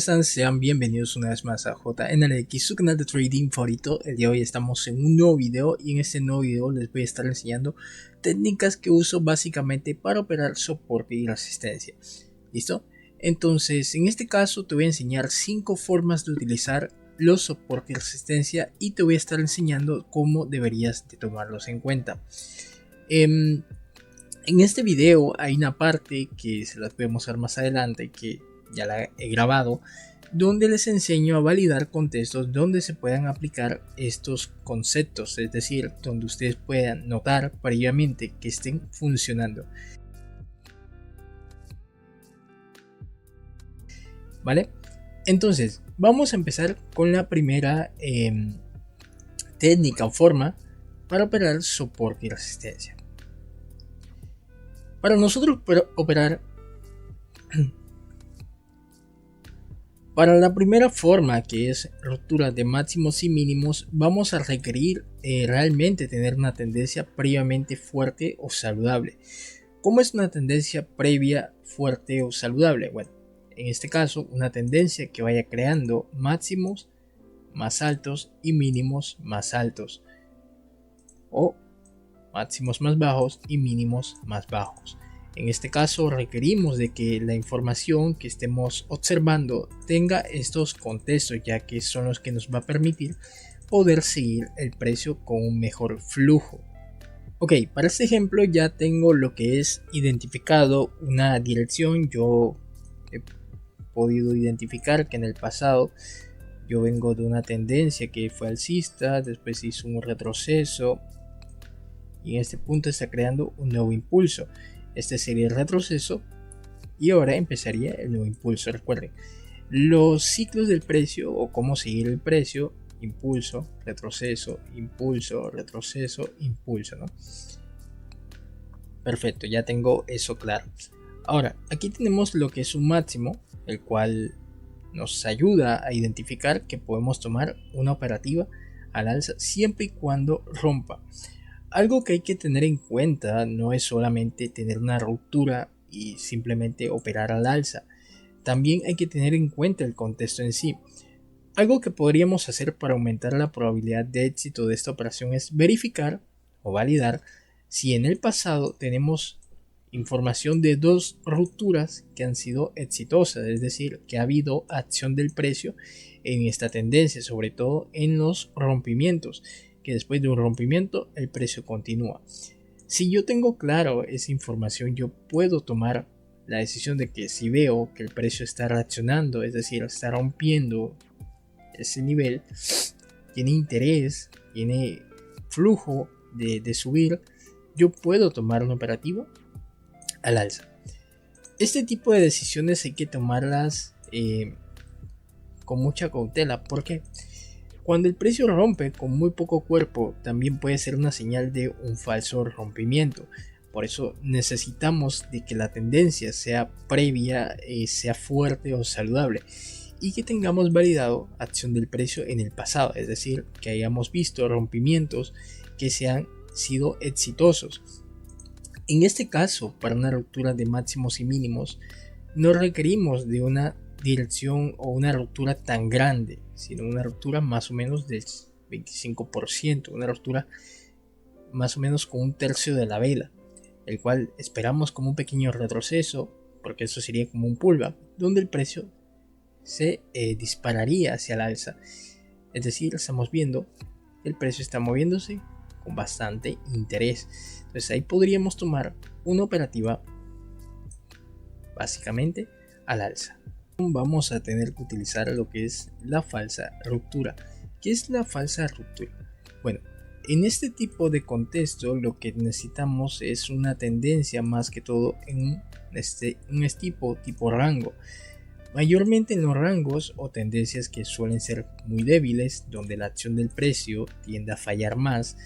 Están? Sean bienvenidos una vez más a JNLX, su canal de trading favorito. El día de hoy estamos en un nuevo video y en este nuevo video les voy a estar enseñando técnicas que uso básicamente para operar soporte y resistencia. ¿Listo? Entonces, en este caso te voy a enseñar 5 formas de utilizar los soportes y resistencia y te voy a estar enseñando cómo deberías de tomarlos en cuenta. En este video hay una parte que se las voy a mostrar más adelante, que ya la he grabado, donde les enseño a validar contextos donde se puedan aplicar estos conceptos, es decir, donde ustedes puedan notar previamente que estén funcionando. ¿Vale? Entonces, vamos a empezar con la primera técnica o forma para operar soporte y resistencia. Para nosotros operar para la primera forma, que es ruptura de máximos y mínimos, vamos a requerir realmente tener una tendencia previamente fuerte o saludable. ¿Cómo es una tendencia previa fuerte o saludable? Bueno, en este caso, una tendencia que vaya creando máximos más altos y mínimos más altos, o máximos más bajos y mínimos más bajos. En este caso requerimos de que la información que estemos observando tenga estos contextos, ya que son los que nos va a permitir poder seguir el precio con un mejor flujo. Ok, para este ejemplo ya tengo lo que es identificado una dirección. Yo he podido identificar que en el pasado yo vengo de una tendencia que fue alcista, después hizo un retroceso y en este punto está creando un nuevo impulso. Este sería el retroceso y ahora empezaría el nuevo impulso. Recuerden, los ciclos del precio o cómo seguir el precio: impulso, retroceso, impulso, retroceso, impulso, ¿no? Perfecto, ya tengo eso claro. Ahora, aquí tenemos lo que es un máximo, el cual nos ayuda a identificar que podemos tomar una operativa al alza siempre y cuando rompa. Algo que hay que tener en cuenta no es solamente tener una ruptura y simplemente operar al alza. También hay que tener en cuenta el contexto en sí. Algo que podríamos hacer para aumentar la probabilidad de éxito de esta operación es verificar o validar si en el pasado tenemos información de dos rupturas que han sido exitosas, es decir, que ha habido acción del precio en esta tendencia, sobre todo en los rompimientos, que después de un rompimiento el precio continúa. Si yo tengo claro esa información, yo puedo tomar la decisión de que si veo que el precio está reaccionando, es decir, está rompiendo ese nivel, tiene interés, tiene flujo de subir, yo puedo tomar una operativa al alza. Este tipo de decisiones hay que tomarlas con mucha cautela, porque cuando el precio rompe con muy poco cuerpo, también puede ser una señal de un falso rompimiento. Por eso necesitamos de que la tendencia sea previa, sea fuerte o saludable, y que tengamos validado acción del precio en el pasado, es decir, que hayamos visto rompimientos que se han sido exitosos. En este caso, para una ruptura de máximos y mínimos, no requerimos de una dirección o una ruptura tan grande, sino una ruptura más o menos del 25%, una ruptura más o menos con un tercio de la vela, el cual esperamos como un pequeño retroceso, porque eso sería como un pullback, donde el precio se dispararía hacia el alza. Es decir, estamos viendo que el precio está moviéndose con bastante interés. Entonces ahí podríamos tomar una operativa básicamente al alza. Vamos a tener que utilizar lo que es la falsa ruptura. ¿Qué es la falsa ruptura? Bueno, en este tipo de contexto lo que necesitamos es una tendencia más que todo en un tipo rango. Mayormente en los rangos o tendencias que suelen ser muy débiles, donde la acción del precio tiende a fallar más,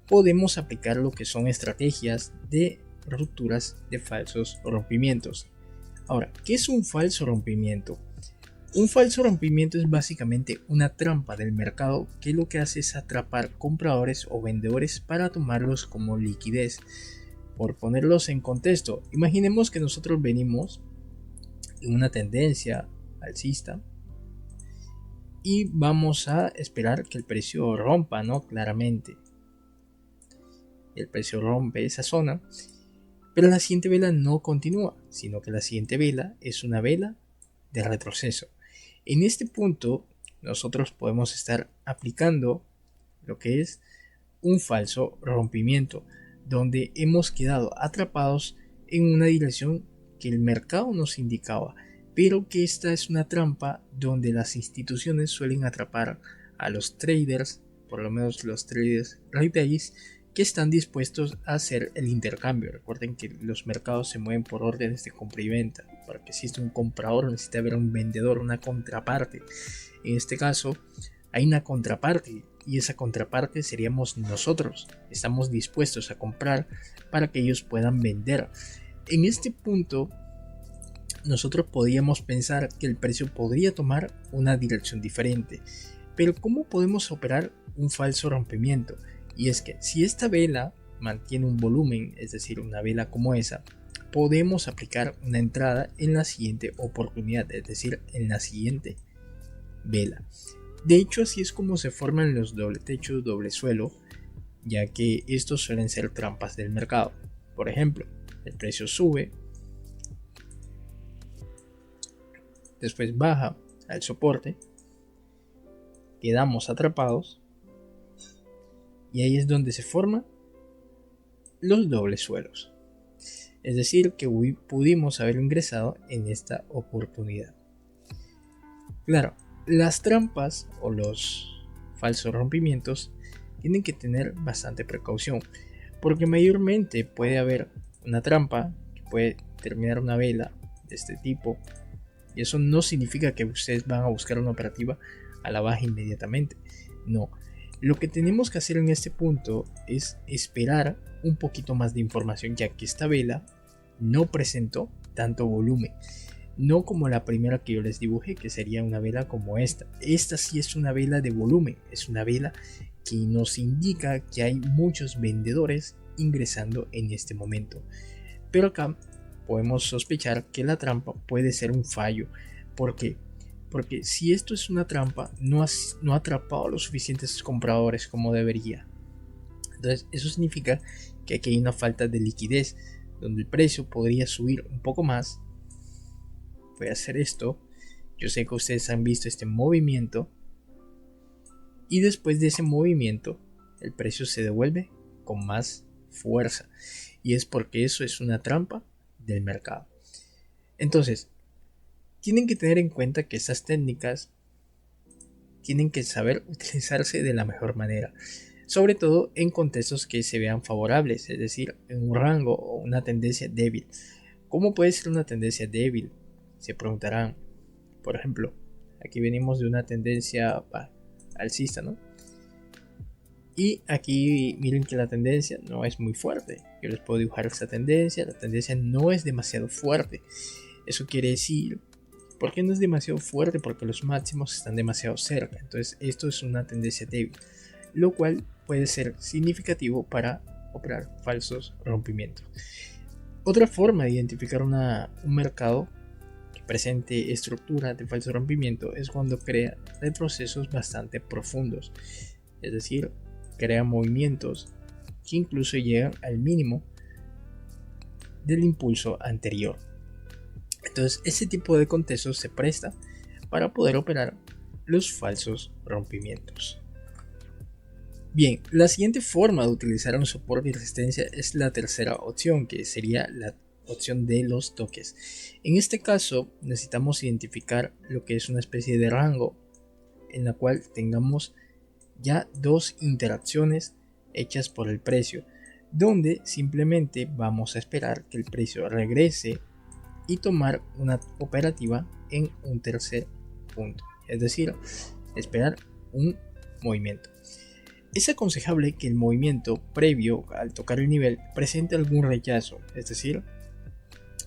podemos aplicar lo que son estrategias de rupturas de falsos rompimientos. Ahora, ¿qué es un falso rompimiento? Un falso rompimiento es básicamente una trampa del mercado que lo que hace es atrapar compradores o vendedores para tomarlos como liquidez. Por ponerlos en contexto, imaginemos que nosotros venimos en una tendencia alcista y vamos a esperar que el precio rompa, ¿no? Claramente el precio rompe esa zona, pero la siguiente vela no continúa, sino que la siguiente vela es una vela de retroceso. En este punto nosotros podemos estar aplicando lo que es un falso rompimiento, donde hemos quedado atrapados en una dirección que el mercado nos indicaba, pero que esta es una trampa donde las instituciones suelen atrapar a los traders, por lo menos los traders retailers, que están dispuestos a hacer el intercambio. Recuerden que los mercados se mueven por órdenes de compra y venta. Para que exista un comprador necesita haber un vendedor, una contraparte. En este caso hay una contraparte y esa contraparte seríamos nosotros. Estamos dispuestos a comprar para que ellos puedan vender. En este punto nosotros podríamos pensar que el precio podría tomar una dirección diferente. Pero ¿cómo podemos operar un falso rompimiento? Y es que si esta vela mantiene un volumen, es decir, una vela como esa, podemos aplicar una entrada en la siguiente oportunidad, es decir, en la siguiente vela. De hecho, así es como se forman los doble techo, doble suelo, ya que estos suelen ser trampas del mercado. Por ejemplo, el precio sube, después baja al soporte, quedamos atrapados y ahí es donde se forman los dobles suelos. Es decir, que pudimos haber ingresado en esta oportunidad. Claro, las trampas o los falsos rompimientos tienen que tener bastante precaución, porque mayormente puede haber una trampa que puede terminar una vela de este tipo, y eso no significa que ustedes van a buscar una operativa a la baja inmediatamente. No, lo que tenemos que hacer en este punto es esperar un poquito más de información, ya que esta vela no presentó tanto volumen, no como la primera que yo les dibujé, que sería una vela como esta. Esta sí es una vela de volumen, es una vela que nos indica que hay muchos vendedores ingresando en este momento. Pero acá podemos sospechar que la trampa puede ser un fallo. ¿Por qué? Porque si esto es una trampa, no ha atrapado a los suficientes compradores como debería. Entonces eso significa que aquí hay una falta de liquidez, donde el precio podría subir un poco más. Voy a hacer esto. Yo sé que ustedes han visto este movimiento, y después de ese movimiento el precio se devuelve con más fuerza, y es porque eso es una trampa del mercado. Entonces tienen que tener en cuenta que estas técnicas tienen que saber utilizarse de la mejor manera, sobre todo en contextos que se vean favorables, es decir, en un rango o una tendencia débil. ¿Cómo puede ser una tendencia débil? Se preguntarán. Por ejemplo, aquí venimos de una tendencia alcista, ¿no? Y aquí miren que la tendencia no es muy fuerte. Yo les puedo dibujar esta tendencia. La tendencia no es demasiado fuerte. Eso quiere decir, ¿por qué no es demasiado fuerte? Porque los máximos están demasiado cerca. Entonces esto es una tendencia débil, lo cual puede ser significativo para operar falsos rompimientos. Otra forma de identificar un mercado que presente estructura de falso rompimiento es cuando crea retrocesos bastante profundos, es decir, crea movimientos que incluso llegan al mínimo del impulso anterior. Entonces ese tipo de contextos se presta para poder operar los falsos rompimientos. Bien, la siguiente forma de utilizar un soporte y resistencia es la tercera opción, que sería la opción de los toques. En este caso necesitamos identificar lo que es una especie de rango en la cual tengamos ya dos interacciones hechas por el precio, donde simplemente vamos a esperar que el precio regrese y tomar una operativa en un tercer punto, es decir, esperar un movimiento. Es aconsejable que el movimiento previo al tocar el nivel presente algún rechazo, es decir,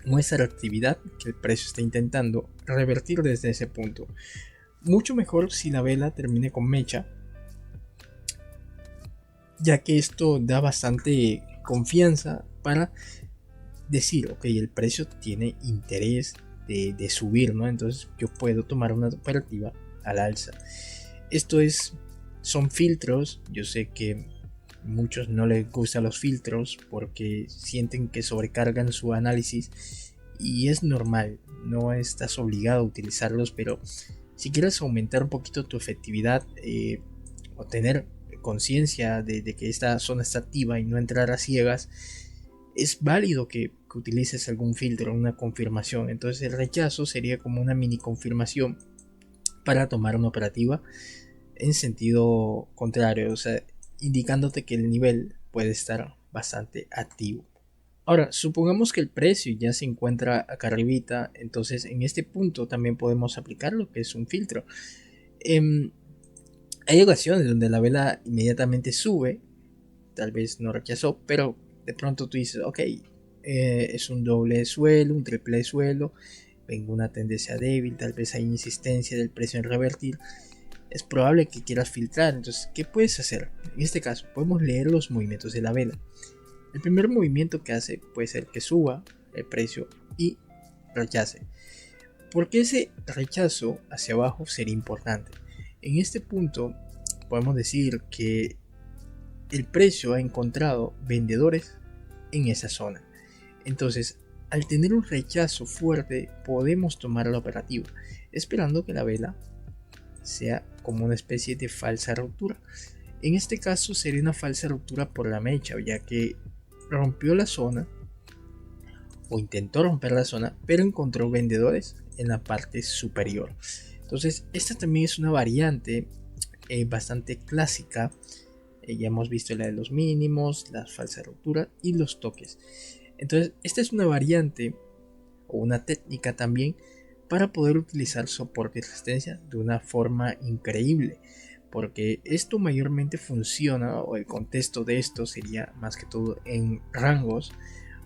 muestra la actividad que el precio está intentando revertir desde ese punto. Mucho mejor si la vela termine con mecha, ya que esto da bastante confianza para decir, ok, el precio tiene interés de subir, ¿no? Entonces yo puedo tomar una operativa al alza. Son filtros. Yo sé que muchos no les gustan los filtros porque sienten que sobrecargan su análisis, y es normal, no estás obligado a utilizarlos, pero si quieres aumentar un poquito tu efectividad, o tener conciencia de que esta zona está activa y no entrar a ciegas, es válido que utilices algún filtro, una confirmación. Entonces el rechazo sería como una mini confirmación para tomar una operativa en sentido contrario, o sea, indicándote que el nivel puede estar bastante activo. Ahora, supongamos que el precio ya se encuentra acá arribita, entonces en este punto también podemos aplicar lo que es un filtro. Hay ocasiones donde la vela inmediatamente sube, tal vez no rechazó, pero de pronto tú dices, ok, es un doble suelo, un triple suelo, venga una tendencia débil, tal vez hay insistencia del precio en revertir, es probable que quieras filtrar. Entonces, ¿qué puedes hacer? En este caso, podemos leer los movimientos de la vela. El primer movimiento que hace puede ser que suba el precio y rechace. Porque ese rechazo hacia abajo sería importante. En este punto podemos decir que el precio ha encontrado vendedores en esa zona. Entonces, al tener un rechazo fuerte, podemos tomar la operativa, esperando que la vela sea como una especie de falsa ruptura. En este caso sería una falsa ruptura por la mecha, ya que rompió la zona o intentó romper la zona, pero encontró vendedores en la parte superior. Entonces, esta también es una variante bastante clásica. Ya hemos visto la de los mínimos, la falsa ruptura y los toques. Entonces, esta es una variante o una técnica también para poder utilizar soporte y resistencia de una forma increíble, porque esto mayormente funciona, o el contexto de esto sería más que todo en rangos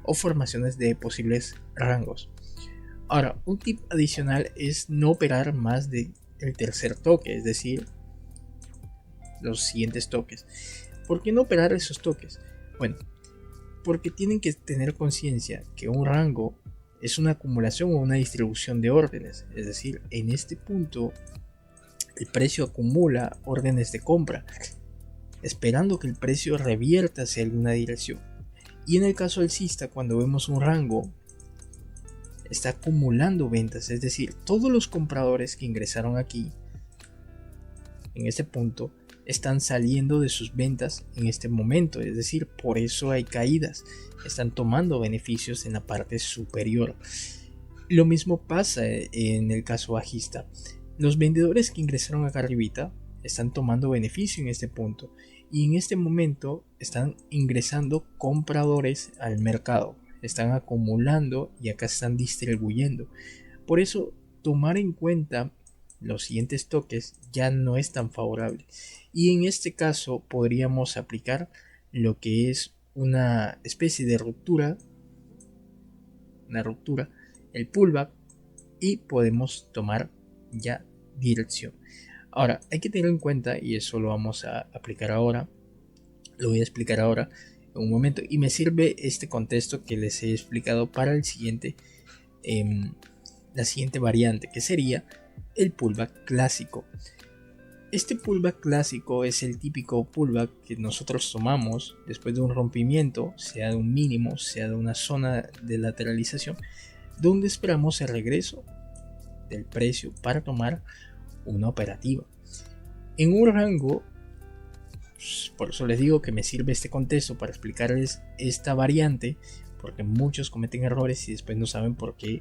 o formaciones de posibles rangos. Ahora, un tip adicional es no operar más del tercer toque, es decir, los siguientes toques. ¿Por qué no operar esos toques? Bueno, porque tienen que tener conciencia que un rango es una acumulación o una distribución de órdenes, es decir, en este punto el precio acumula órdenes de compra, esperando que el precio revierta hacia alguna dirección. Y en el caso alcista, cuando vemos un rango, está acumulando ventas, es decir, todos los compradores que ingresaron aquí, en este punto, están saliendo de sus ventas en este momento, es decir, por eso hay caídas, están tomando beneficios en la parte superior. Lo mismo pasa en el caso bajista. Los vendedores que ingresaron acá arribita están tomando beneficio en este punto, y en este momento están ingresando compradores al mercado, están acumulando y acá están distribuyendo. Por eso tomar en cuenta los siguientes toques ya no es tan favorable, y en este caso podríamos aplicar lo que es una especie de ruptura, el pullback, y podemos tomar ya dirección. Ahora hay que tener en cuenta, y eso lo vamos a aplicar ahora, lo voy a explicar ahora en un momento, y me sirve este contexto que les he explicado para el siguiente, la siguiente variante, que sería el pullback clásico. Este pullback clásico es el típico pullback que nosotros tomamos después de un rompimiento, sea de un mínimo, sea de una zona de lateralización, donde esperamos el regreso del precio para tomar una operativa en un rango. Por eso les digo que me sirve este contexto para explicarles esta variante, porque muchos cometen errores y después no saben por qué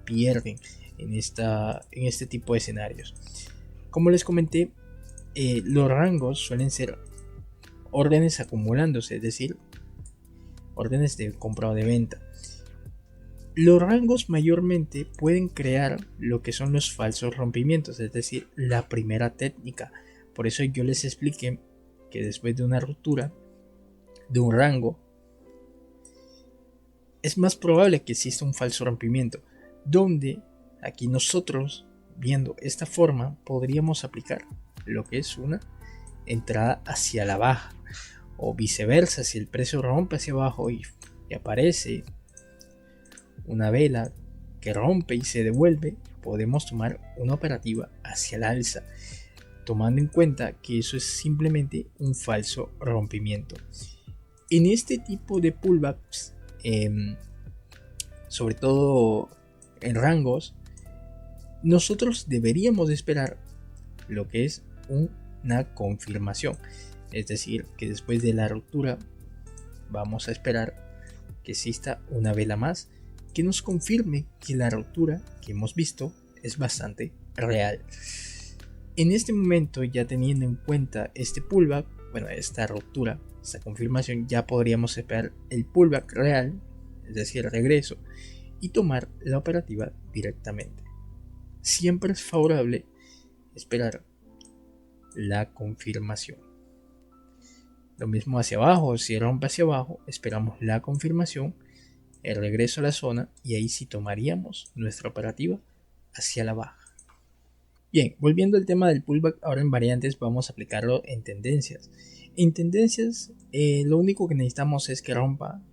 pierden en este tipo de escenarios. Como les comenté, los rangos suelen ser órdenes acumulándose, es decir, órdenes de compra o de venta. Los rangos mayormente pueden crear lo que son los falsos rompimientos, es decir, la primera técnica. Por eso yo les expliqué que después de una ruptura de un rango, es más probable que exista un falso rompimiento, donde aquí nosotros, viendo esta forma, podríamos aplicar lo que es una entrada hacia la baja, o viceversa. Si el precio rompe hacia abajo y aparece una vela que rompe y se devuelve, podemos tomar una operativa hacia el alza, tomando en cuenta que eso es simplemente un falso rompimiento. En este tipo de pullbacks, sobre todo en rangos, nosotros deberíamos esperar lo que es una confirmación, es decir, que después de la ruptura vamos a esperar que exista una vela más que nos confirme que la ruptura que hemos visto es bastante real. En este momento, ya teniendo en cuenta este pullback, bueno, esta ruptura, esta confirmación, ya podríamos esperar el pullback real, es decir, el regreso, y tomar la operativa directamente. Siempre es favorable esperar la confirmación. Lo mismo hacia abajo, si rompe hacia abajo, esperamos la confirmación, el regreso a la zona, y ahí sí tomaríamos nuestra operativa hacia la baja. Bien, volviendo al tema del pullback, ahora en variantes vamos a aplicarlo en tendencias. En tendencias, lo único que necesitamos es que rompa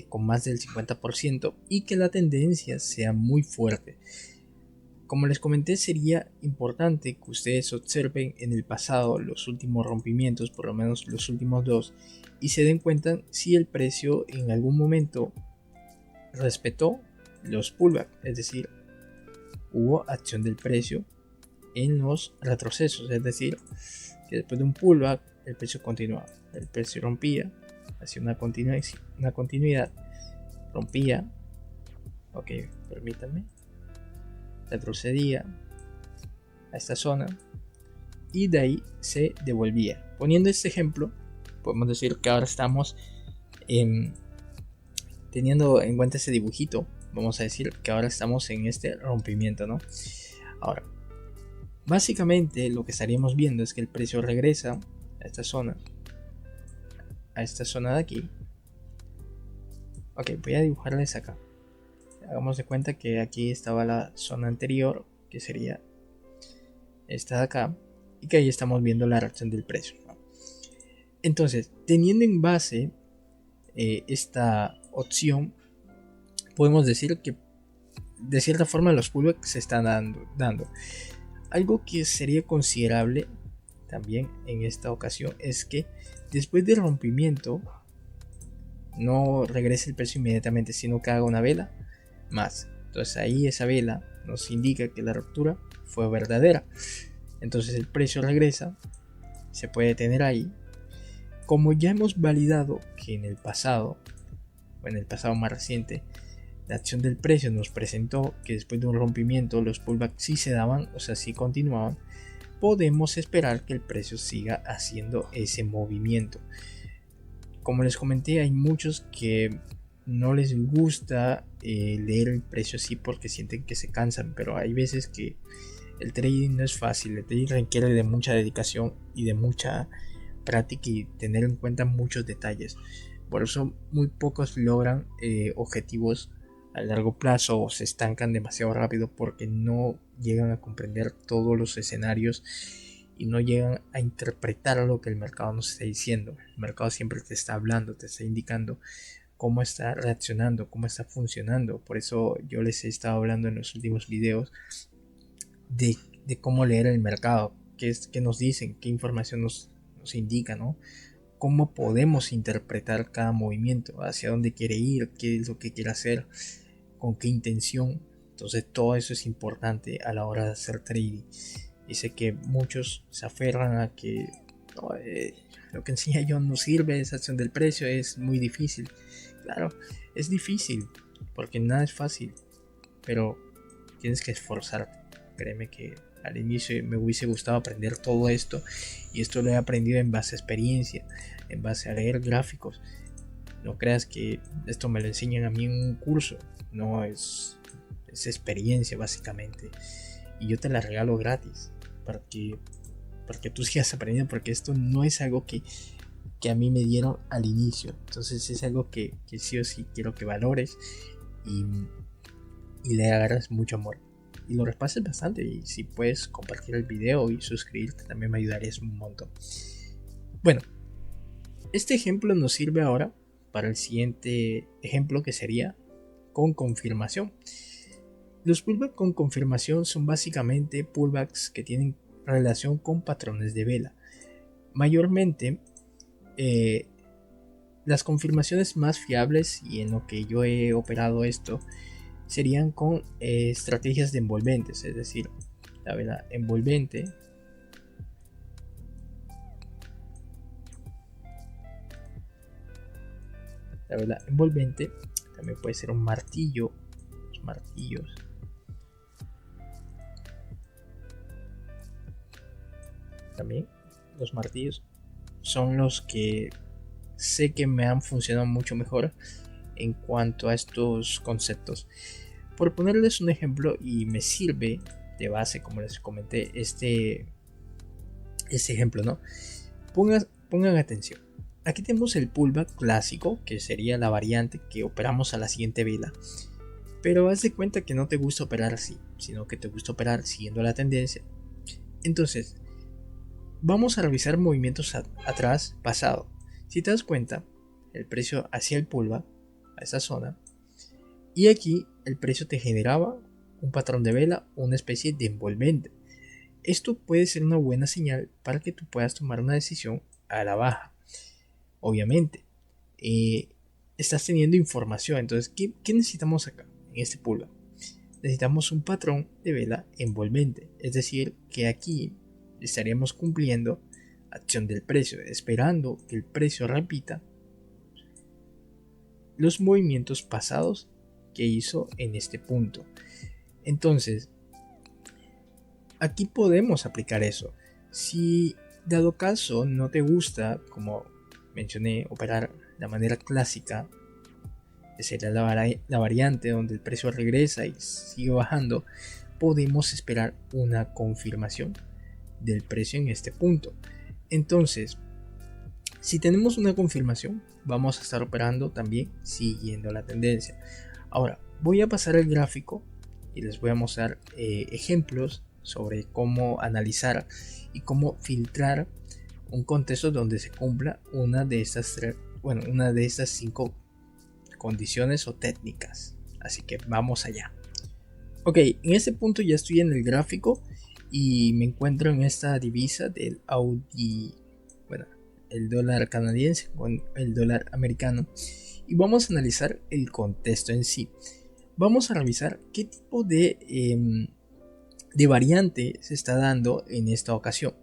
con más del 50% y que la tendencia sea muy fuerte. Como les comenté, sería importante que ustedes observen en el pasado los últimos rompimientos, por lo menos los últimos dos, y se den cuenta si el precio en algún momento respetó los pullbacks, es decir, hubo acción del precio en los retrocesos, es decir, que después de un pullback el precio continuaba, el precio rompía, hacía una continuidad, rompía, ok, permítanme, retrocedía a esta zona y de ahí se devolvía. Poniendo este ejemplo, podemos decir que ahora estamos teniendo en cuenta ese dibujito, vamos a decir que ahora estamos en este rompimiento, ¿no? Ahora, básicamente lo que estaríamos viendo es que el precio regresa a esta zona de aquí. Ok, voy a dibujarles acá. Hagamos de cuenta que aquí estaba la zona anterior, que sería esta de acá, y que ahí estamos viendo la reacción del precio, ¿no? Entonces, teniendo en base esta opción, podemos decir que de cierta forma los pullbacks se están dando. Algo que sería considerable también en esta ocasión es que después del rompimiento no regrese el precio inmediatamente, sino que haga una vela más. Entonces ahí esa vela nos indica que la ruptura fue verdadera. Entonces el precio regresa, se puede detener ahí. Como ya hemos validado que en el pasado más reciente, la acción del precio nos presentó que después de un rompimiento los pullbacks sí se daban, o sea, sí continuaban, podemos esperar que el precio siga haciendo ese movimiento. Como les comenté, hay muchos que no les gusta leer el precio así porque sienten que se cansan, pero hay veces que el trading no es fácil. El trading requiere de mucha dedicación y de mucha práctica y tener en cuenta muchos detalles. Por eso muy pocos logran objetivos a largo plazo o se estancan demasiado rápido porque no llegan a comprender todos los escenarios y no llegan a interpretar lo que el mercado nos está diciendo. El mercado siempre te está hablando, te está indicando cómo está reaccionando, cómo está funcionando. Por eso yo les he estado hablando en los últimos videos de cómo leer el mercado, qué nos dicen, qué información nos indica, ¿no? Cómo podemos interpretar cada movimiento, hacia dónde quiere ir, qué es lo que quiere hacer, con qué intención. Entonces todo eso es importante a la hora de hacer trading. Y sé que muchos se aferran a que no, lo que enseña yo no sirve, esa acción del precio es muy difícil. Claro, es difícil porque nada es fácil, pero tienes que esforzarte. Créeme que al inicio me hubiese gustado aprender todo esto y esto lo he aprendido en base a experiencia, en base a leer gráficos. No creas que esto me lo enseñan a mí en un curso, no es experiencia básicamente y yo te la regalo gratis para que tú sigas aprendiendo, porque esto no es algo que a mí me dieron al inicio. Entonces es algo que sí o sí quiero que valores y le agarras mucho amor y lo repases bastante. Y si puedes compartir el video y suscribirte también me ayudarías un montón. Bueno, este ejemplo nos sirve ahora para el siguiente ejemplo, que sería con confirmación. Los pullbacks con confirmación son básicamente pullbacks que tienen relación con patrones de vela. Mayormente, las confirmaciones más fiables, y en lo que yo he operado esto, serían con estrategias de envolventes, es decir, la vela envolvente también puede ser un martillo. Los martillos también, los martillos son los que sé que me han funcionado mucho mejor en cuanto a estos conceptos. Por ponerles un ejemplo, y me sirve de base, como les comenté, este ejemplo, ¿no? Pongan atención. Aquí tenemos el pullback clásico, que sería la variante que operamos a la siguiente vela. Pero haz de cuenta que no te gusta operar así, sino que te gusta operar siguiendo la tendencia. Entonces, vamos a revisar movimientos atrás, pasado. Si te das cuenta, el precio hacía el pullback a esa zona, y aquí el precio te generaba un patrón de vela, una especie de envolvente. Esto puede ser una buena señal para que tú puedas tomar una decisión a la baja. Obviamente, estás teniendo información. Entonces, ¿qué necesitamos acá en este pullback? Necesitamos un patrón de vela envolvente, es decir, que aquí estaríamos cumpliendo acción del precio, esperando que el precio repita los movimientos pasados que hizo en este punto. Entonces, aquí podemos aplicar eso. Si dado caso no te gusta, como mencioné, operar de manera clásica, que sería la variante donde el precio regresa y sigue bajando, podemos esperar una confirmación del precio en este punto. Entonces, si tenemos una confirmación, vamos a estar operando también siguiendo la tendencia. Ahora, voy a pasar el gráfico y les voy a mostrar ejemplos sobre cómo analizar y cómo filtrar un contexto donde se cumpla una de estas 5 condiciones o técnicas. Así que vamos allá. Ok, en este punto ya estoy en el gráfico y me encuentro en esta divisa del Audi, el dólar canadiense con el dólar americano, y vamos a analizar el contexto en sí. Vamos a revisar qué tipo de variante se está dando en esta ocasión.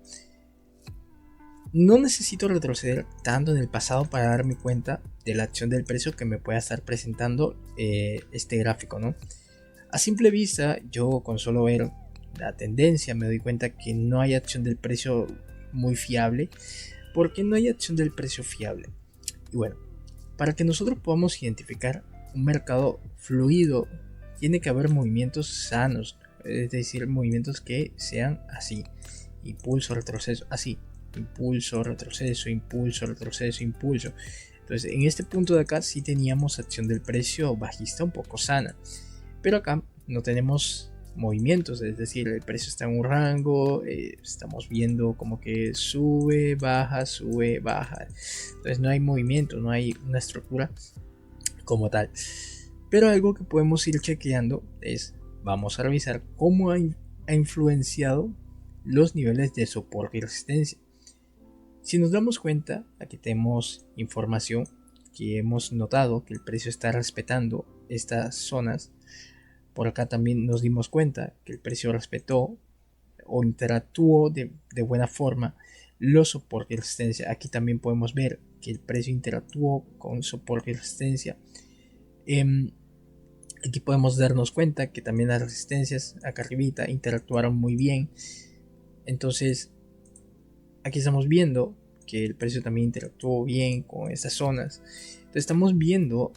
No necesito retroceder tanto en el pasado para darme cuenta de la acción del precio que me pueda estar presentando este gráfico, ¿no? A simple vista, yo con solo ver la tendencia me doy cuenta que no hay acción del precio muy fiable. ¿Por qué no hay acción del precio fiable? Y bueno, para que nosotros podamos identificar un mercado fluido, tiene que haber movimientos sanos, es decir, movimientos que sean así: impulso, retroceso, así, impulso, retroceso, impulso, retroceso, impulso. Entonces, en este punto de acá sí teníamos acción del precio bajista un poco sana, pero acá no tenemos movimientos, es decir, el precio está en un rango, estamos viendo como que sube, baja, entonces no hay movimiento, no hay una estructura como tal. Pero algo que podemos ir chequeando es, vamos a revisar cómo ha influenciado los niveles de soporte y resistencia. Si nos damos cuenta, aquí tenemos información que hemos notado que el precio está respetando estas zonas. Por acá también nos dimos cuenta que el precio respetó o interactuó de buena forma los soportes y resistencia. Aquí también podemos ver que el precio interactuó con soporte y resistencia. Aquí podemos darnos cuenta que también las resistencias acá arribita interactuaron muy bien. Entonces, aquí estamos viendo que el precio también interactuó bien con estas zonas. Entonces estamos viendo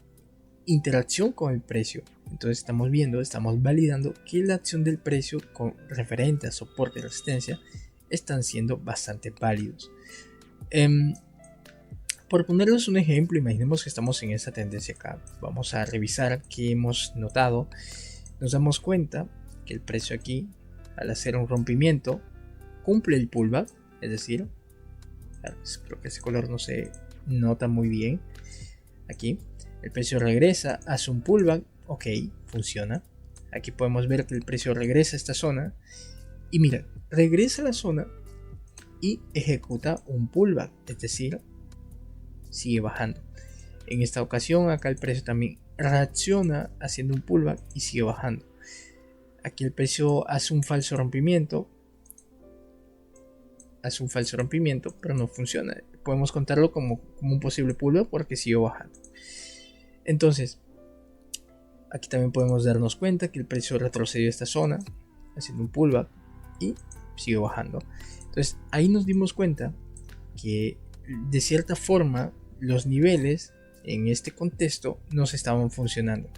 interacción con el precio. Entonces estamos validando que la acción del precio con referente a soporte y resistencia están siendo bastante válidos. Por ponerles un ejemplo, imaginemos que estamos en esta tendencia acá. Vamos a revisar qué hemos notado. Nos damos cuenta que el precio aquí, al hacer un rompimiento, cumple el pullback, es decir, creo que ese color no se nota muy bien. Aquí el precio regresa, hace un pullback, ok, funciona. Aquí podemos ver que el precio regresa a esta zona y mira, regresa a la zona y ejecuta un pullback, es decir, sigue bajando. En esta ocasión acá el precio también reacciona haciendo un pullback y sigue bajando. Aquí el precio hace un falso rompimiento, pero no funciona. Podemos contarlo como un posible pullback porque sigue bajando. Entonces, aquí también podemos darnos cuenta que el precio retrocedió a esta zona haciendo un pullback y sigue bajando. Entonces ahí nos dimos cuenta que de cierta forma los niveles en este contexto nos estaban funcionando,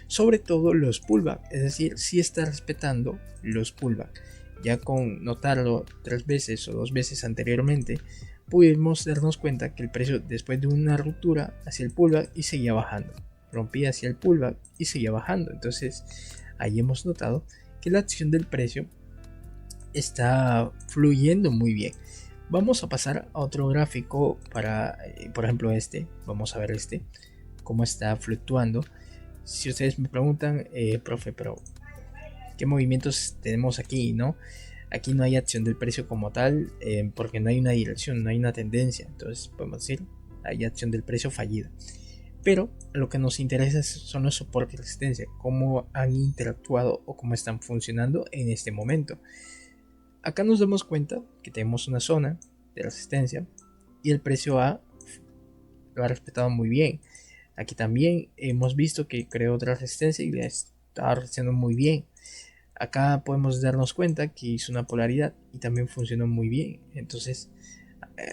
sobre todo los pullback, es decir, si está respetando los pullback. Ya con notarlo 3 veces o 2 veces anteriormente, pudimos darnos cuenta que el precio, después de una ruptura, hacía el pullback y seguía bajando, rompía hacia el pullback y seguía bajando. Entonces ahí hemos notado que la acción del precio está fluyendo muy bien. Vamos a pasar a otro gráfico para, por ejemplo, vamos a ver cómo está fluctuando. Si ustedes me preguntan, profe, pero ¿qué movimientos tenemos aquí? ¿No? Aquí no hay acción del precio como tal, porque no hay una dirección, no hay una tendencia. Entonces podemos decir, hay acción del precio fallida. Pero lo que nos interesa son los soportes y resistencia, cómo han interactuado o cómo están funcionando en este momento. Acá nos damos cuenta que tenemos una zona de resistencia y el precio lo ha respetado muy bien. Aquí también hemos visto que creó otra resistencia y le está resistiendo muy bien. Acá podemos darnos cuenta que hizo una polaridad y también funcionó muy bien. Entonces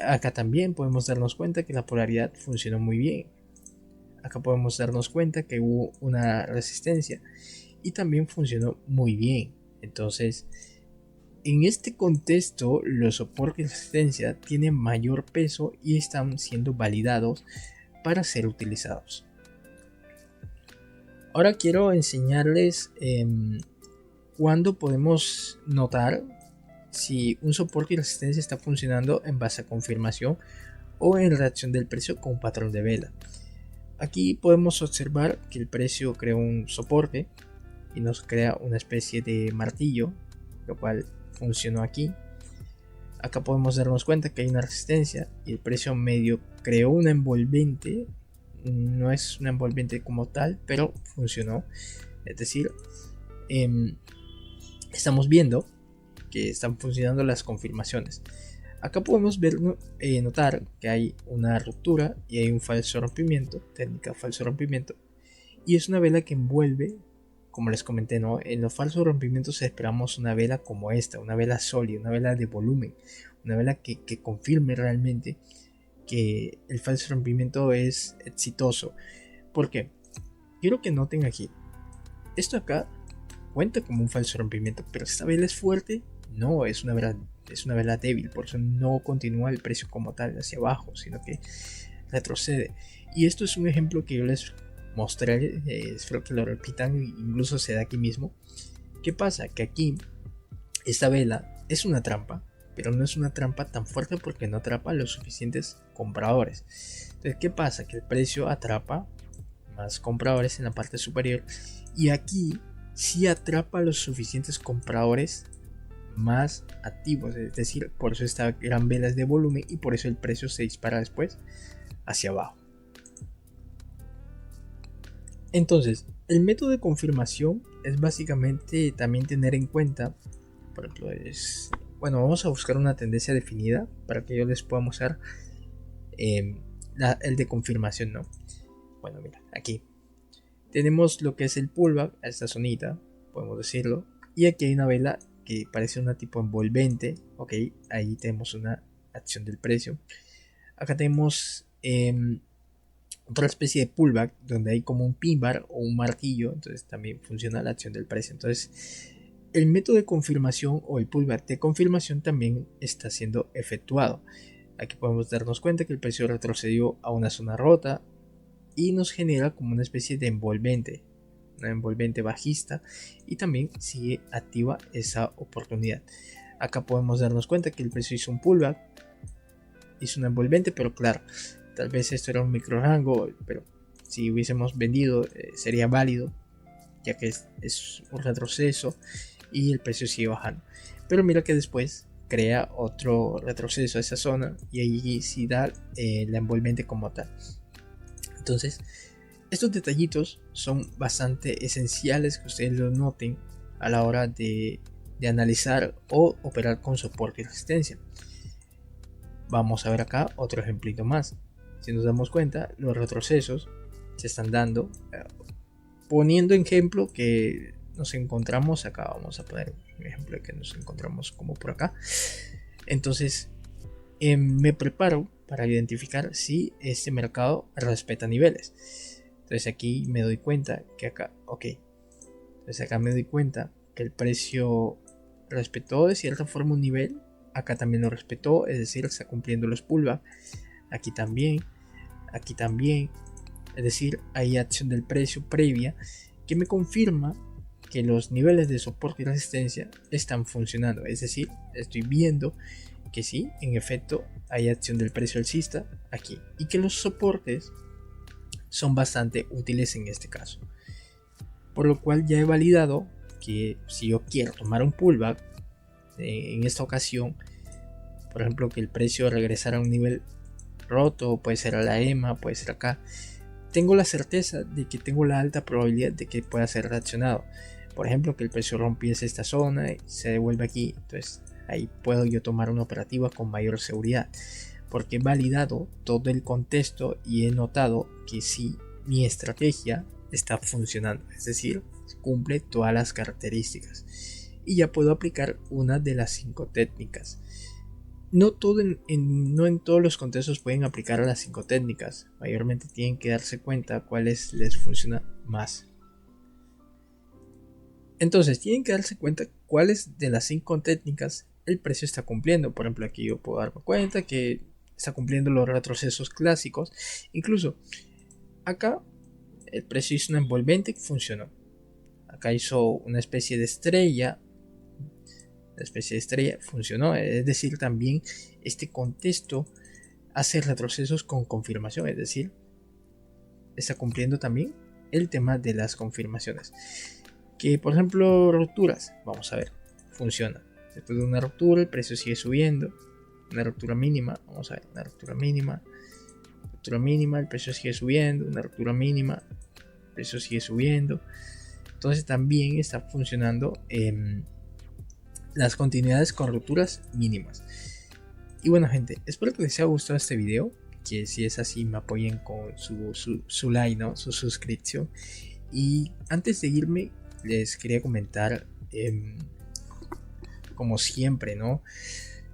acá también podemos darnos cuenta que la polaridad funcionó muy bien. Acá podemos darnos cuenta que hubo una resistencia y también funcionó muy bien. Entonces, en este contexto, los soportes de resistencia tienen mayor peso y están siendo validados para ser utilizados. Ahora quiero enseñarles cuándo podemos notar si un soporte y resistencia está funcionando en base a confirmación o en reacción del precio con un patrón de vela. Aquí podemos observar que el precio crea un soporte y nos crea una especie de martillo, lo cual funcionó aquí. Acá podemos darnos cuenta que hay una resistencia y el precio medio creó una envolvente. No es una envolvente como tal, pero funcionó. Es decir, estamos viendo que están funcionando las confirmaciones. Acá podemos notar que hay una ruptura y hay un falso rompimiento, técnica falso rompimiento, y es una vela que envuelve. Como les comenté, ¿no? En los falsos rompimientos esperamos una vela como esta, una vela sólida, una vela de volumen, una vela que confirme realmente que el falso rompimiento es exitoso. ¿Por qué? Quiero que noten aquí, esto acá cuenta como un falso rompimiento, pero esta vela es fuerte, no, es una vela débil, por eso no continúa el precio como tal hacia abajo, sino que retrocede. Y esto es un ejemplo que yo les mostré, espero que lo repitan, incluso se da aquí mismo. ¿Qué pasa? Que aquí esta vela es una trampa, pero no es una trampa tan fuerte porque no atrapa a los suficientes compradores. Entonces, ¿qué pasa? Que el precio atrapa más compradores en la parte superior y aquí sí atrapa a los suficientes compradores más activos, es decir, por eso esta gran vela es de volumen y por eso el precio se dispara después hacia abajo. Entonces, el método de confirmación es básicamente también tener en cuenta, por ejemplo, vamos a buscar una tendencia definida para que yo les pueda mostrar el de confirmación, ¿no? Bueno, mira, aquí tenemos lo que es el pullback a esta zonita, podemos decirlo, y aquí hay una vela que parece una tipo envolvente, ok, ahí tenemos una acción del precio. Acá tenemos otra especie de pullback donde hay como un pin bar o un martillo, entonces también funciona la acción del precio. Entonces el método de confirmación o el pullback de confirmación también está siendo efectuado. Aquí podemos darnos cuenta que el precio retrocedió a una zona rota y nos genera como una especie de envolvente, una envolvente bajista, y también sigue activa esa oportunidad. Acá podemos darnos cuenta que el precio hizo un pullback, hizo una envolvente, pero claro, tal vez esto era un micro rango, pero si hubiésemos vendido sería válido. ya que es un retroceso y el precio sigue bajando. Pero mira que después crea otro retroceso a esa zona y ahí sí da la envolvente como tal. Entonces, estos detallitos son bastante esenciales que ustedes lo noten a la hora de analizar o operar con soporte y resistencia. Vamos a ver acá otro ejemplito más. Si nos damos cuenta, los retrocesos se están dando, poniendo en ejemplo que nos encontramos acá. Vamos a poner un ejemplo de que nos encontramos como por acá. Entonces me preparo para identificar si este mercado respeta niveles. Entonces aquí me doy cuenta que acá, ok, entonces acá me doy cuenta que el precio respetó de cierta forma un nivel. Acá también lo respetó, es decir, está cumpliendo los pullback. Aquí también, es decir, hay acción del precio previa que me confirma que los niveles de soporte y resistencia están funcionando. Es decir, estoy viendo que sí, en efecto, hay acción del precio alcista aquí y que los soportes son bastante útiles en este caso. Por lo cual ya he validado que si yo quiero tomar un pullback en esta ocasión, por ejemplo, que el precio regresara a un nivel roto, puede ser a la EMA, puede ser acá, tengo la certeza de que tengo la alta probabilidad de que pueda ser reaccionado. Por ejemplo, que el precio rompiese esta zona y se devuelve aquí. Entonces ahí puedo yo tomar una operativa con mayor seguridad, porque he validado todo el contexto y he notado que sí, mi estrategia está funcionando, es decir, cumple todas las características y ya puedo aplicar una de las 5 técnicas. No en todos los contextos pueden aplicar las 5 técnicas, mayormente tienen que darse cuenta cuáles les funciona más. Entonces tienen que darse cuenta cuáles de las 5 técnicas el precio está cumpliendo. Por ejemplo, aquí yo puedo darme cuenta que está cumpliendo los retrocesos clásicos. Incluso acá el precio hizo una envolvente que funcionó. Acá hizo una especie de estrella. La especie de estrella funcionó. Es decir, también este contexto hace retrocesos con confirmación. Es decir, está cumpliendo también el tema de las confirmaciones. Que por ejemplo rupturas, vamos a ver, funciona. Después de una ruptura el precio sigue subiendo. Una ruptura mínima, vamos a ver, una ruptura mínima, el precio sigue subiendo. Una ruptura mínima, el precio sigue subiendo. Entonces también está funcionando las continuidades con rupturas mínimas. Y bueno gente, espero que les haya gustado este video, que si es así me apoyen con su like, ¿no? Su suscripción. Y antes de irme les quería comentar, como siempre, ¿no?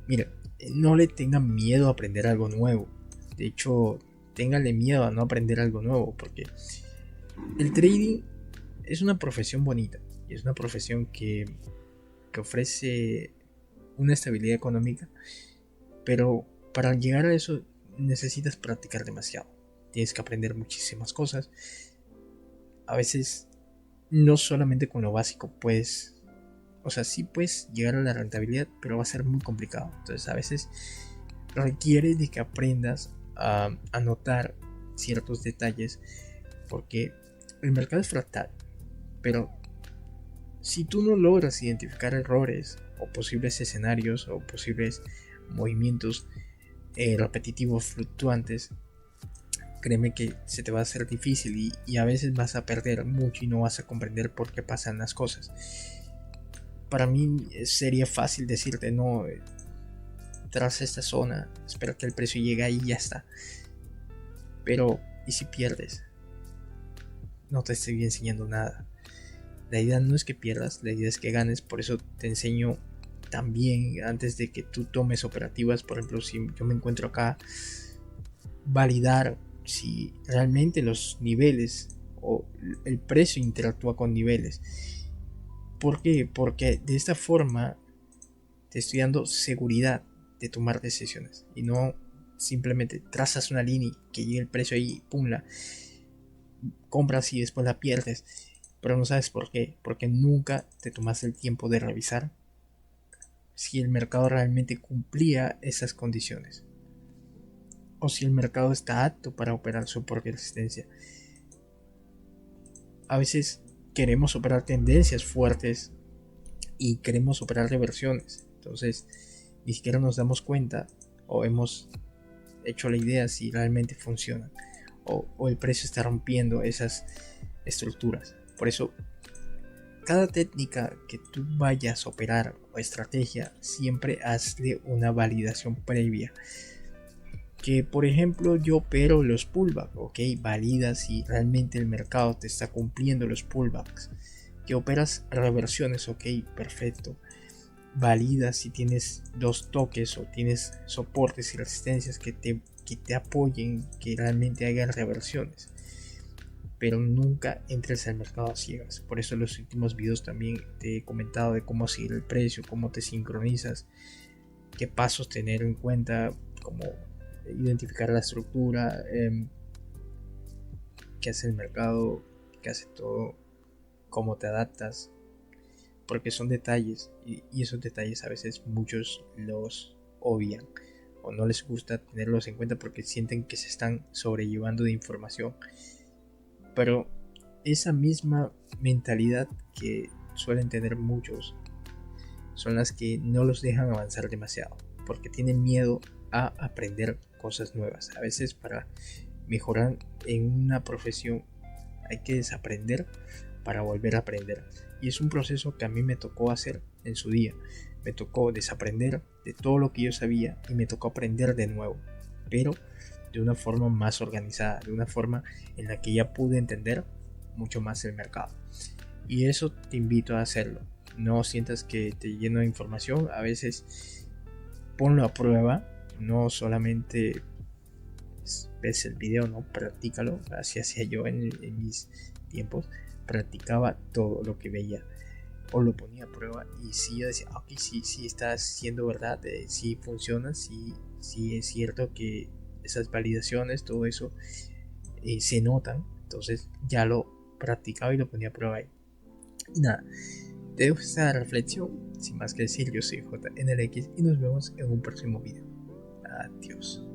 Miren, no le tengan miedo a aprender algo nuevo. De hecho, ténganle miedo a no aprender algo nuevo, porque el trading es una profesión bonita y es una profesión que ofrece una estabilidad económica, pero para llegar a eso necesitas practicar demasiado. Tienes que aprender muchísimas cosas. A veces no solamente con lo básico puedes, o sea, sí puedes llegar a la rentabilidad, pero va a ser muy complicado. Entonces a veces requiere de que aprendas a notar ciertos detalles, porque el mercado es fractal, pero si tú no logras identificar errores o posibles escenarios o posibles movimientos repetitivos fluctuantes, créeme que se te va a hacer difícil y a veces vas a perder mucho y no vas a comprender por qué pasan las cosas. Para mí sería fácil decirte, no, tras esta zona, espero que el precio llegue ahí y ya está. Pero, ¿y si pierdes? No te estoy enseñando nada. La idea no es que pierdas, la idea es que ganes. Por eso te enseño también, antes de que tú tomes operativas, por ejemplo, si yo me encuentro acá, validar si realmente los niveles o el precio interactúa con niveles. ¿Por qué? Porque de esta forma te estoy dando seguridad de tomar decisiones y no simplemente trazas una línea que llegue el precio ahí, pum, la compras y después la pierdes, pero no sabes por qué, porque nunca te tomaste el tiempo de revisar si el mercado realmente cumplía esas condiciones o si el mercado está apto para operar soporte y resistencia. A veces queremos operar tendencias fuertes y queremos operar reversiones. Entonces ni siquiera nos damos cuenta o hemos hecho la idea si realmente funcionan o el precio está rompiendo esas estructuras. Por eso cada técnica que tú vayas a operar o estrategia, siempre hazle una validación previa. Que por ejemplo yo opero los pullbacks, ok, valida si realmente el mercado te está cumpliendo los pullbacks. Que operas reversiones, ok, perfecto. Valida si tienes dos toques o tienes soportes y resistencias que te apoyen, que realmente hagan reversiones. Pero nunca entres al mercado a ciegas. Por eso en los últimos videos también te he comentado de cómo seguir el precio, cómo te sincronizas, qué pasos tener en cuenta, cómo identificar la estructura, qué hace el mercado, qué hace todo, cómo te adaptas, porque son detalles y esos detalles a veces muchos los obvian o no les gusta tenerlos en cuenta porque sienten que se están sobrellevando de información. Pero esa misma mentalidad que suelen tener muchos son las que no los dejan avanzar demasiado, porque tienen miedo a aprender cosas nuevas. A veces para mejorar en una profesión hay que desaprender para volver a aprender. Y es un proceso que a mí me tocó hacer en su día. Me tocó desaprender de todo lo que yo sabía y me tocó aprender de nuevo, pero de una forma más organizada, de una forma en la que ya pude entender mucho más el mercado. Y eso te invito a hacerlo. No sientas que te lleno de información, a veces ponlo a prueba, no solamente ves el video, no, practícalo. Así hacía yo en mis tiempos, practicaba todo lo que veía o lo ponía a prueba y si yo decía, ok, sí está siendo verdad, sí funciona, sí es cierto que esas validaciones, todo eso se notan, entonces ya lo practicaba y lo ponía a prueba ahí. Y nada, te dejo esta reflexión, sin más que decir, yo soy JNLX y nos vemos en un próximo video. Adiós.